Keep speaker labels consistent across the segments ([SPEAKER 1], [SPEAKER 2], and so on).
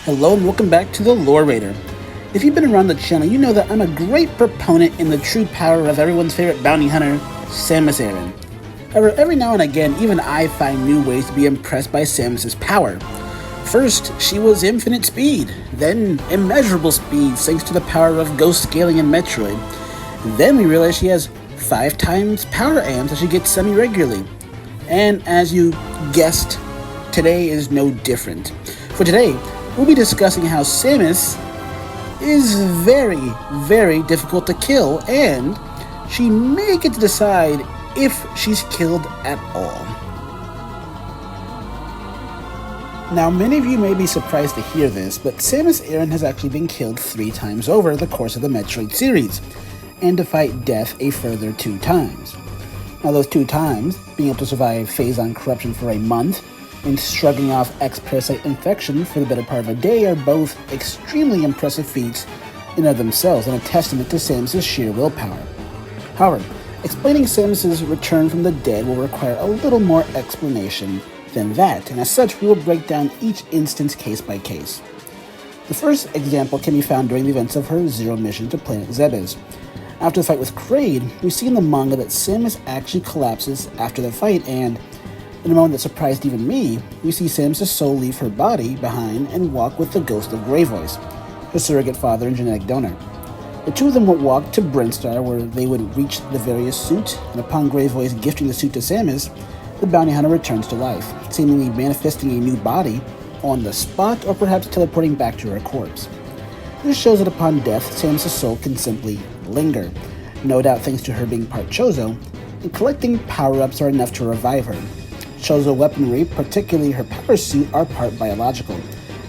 [SPEAKER 1] Hello and welcome back to the Lore Raider. If you've been around the channel, you know that I'm a great proponent in the true power of everyone's favorite bounty hunter, Samus Aran. However, every now and again, even I find new ways to be impressed by Samus's power. First, she was infinite speed, then immeasurable speed thanks to the power of ghost scaling in Metroid. Then we realize she has 5 times power amps that she gets semi-regularly. And as you guessed, today is no different. For today, we'll be discussing how Samus is very, very difficult to kill, and she may get to decide if she's killed at all. Now, many of you may be surprised to hear this, but Samus Aran has actually been killed 3 times over the course of the Metroid series, and to fight death a further 2 times. Now, those 2 times, being able to survive Phazon corruption for a month, and shrugging off X-Parasite infection for the better part of a day are both extremely impressive feats in and of themselves and a testament to Samus' sheer willpower. However, explaining Samus' return from the dead will require a little more explanation than that, and as such we will break down each instance case by case. The first example can be found during the events of her Zero mission to planet Zebes. After the fight with Kraid, we see in the manga that Samus actually collapses after the fight, and in a moment that surprised even me, we see Samus' soul leave her body behind and walk with the ghost of Grey Voice, her surrogate father and genetic donor. The two of them would walk to Brinstar, where they would reach the various suit, and upon Grey Voice gifting the suit to Samus, the bounty hunter returns to life, seemingly manifesting a new body on the spot or perhaps teleporting back to her corpse. This shows that upon death, Samus' soul can simply linger, no doubt thanks to her being part Chozo, and collecting power-ups are enough to revive her. Chozo weaponry, particularly her power suit, are part biological,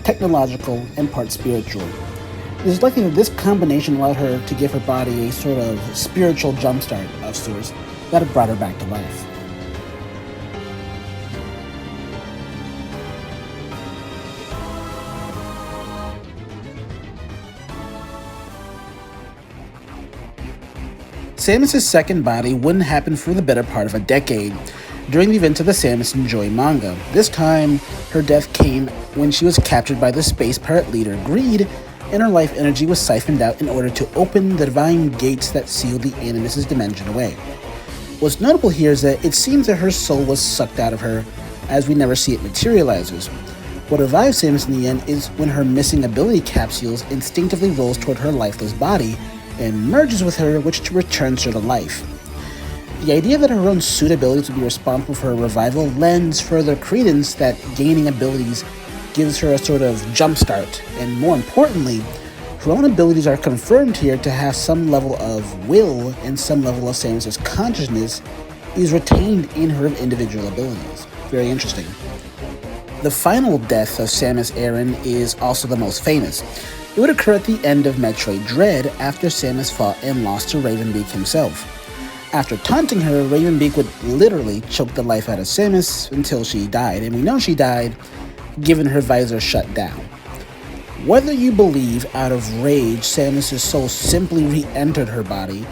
[SPEAKER 1] technological, and part spiritual. It is likely that this combination allowed her to give her body a sort of spiritual jumpstart of sorts that have brought her back to life. Samus' second body wouldn't happen for the better part of a decade, during the events of the Samus and Joy manga. This time, her death came when she was captured by the space pirate leader Greed, and her life energy was siphoned out in order to open the divine gates that sealed the Animus' dimension away. What's notable here is that it seems that her soul was sucked out of her, as we never see it materializes. What revives Samus in the end is when her missing ability capsules instinctively rolls toward her lifeless body and merges with her, which returns her to life. The idea that her own suit abilities would be responsible for her revival lends further credence that gaining abilities gives her a sort of jumpstart, and more importantly, her own abilities are confirmed here to have some level of will and some level of Samus' consciousness is retained in her individual abilities. Very interesting. The final death of Samus Aran is also the most famous. It would occur at the end of Metroid Dread after Samus fought and lost to Ravenbeak himself. After taunting her, Ravenbeak would literally choke the life out of Samus until she died, and we know she died given her visor shut down. Whether you believe out of rage Samus' soul simply re-entered her body,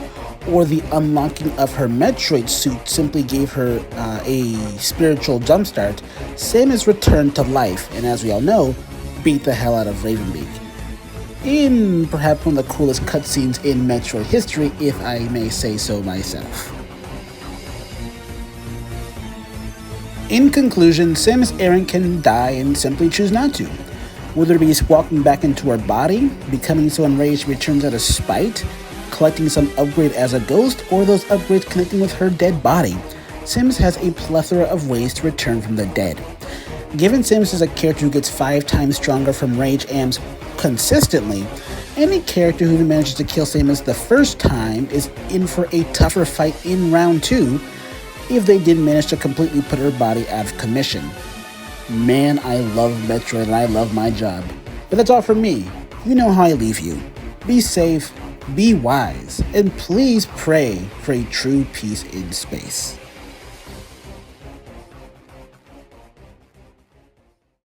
[SPEAKER 1] or the unlocking of her Metroid suit simply gave her a spiritual jumpstart, Samus returned to life, and as we all know, beat the hell out of Ravenbeak. In perhaps one of the coolest cutscenes in Metroid history, if I may say so myself. In conclusion, Samus Aran can die and simply choose not to. Whether it be walking back into her body, becoming so enraged she returns out of spite, collecting some upgrade as a ghost, or those upgrades connecting with her dead body, Samus has a plethora of ways to return from the dead. Given Samus is a character who gets 5 times stronger from rage amps consistently, any character who manages to kill Samus the first time is in for a tougher fight in round 2 if they did manage to completely put her body out of commission. Man, I love Metroid and I love my job. But that's all from me. You know how I leave you. Be safe, be wise, and please pray for a true peace in space.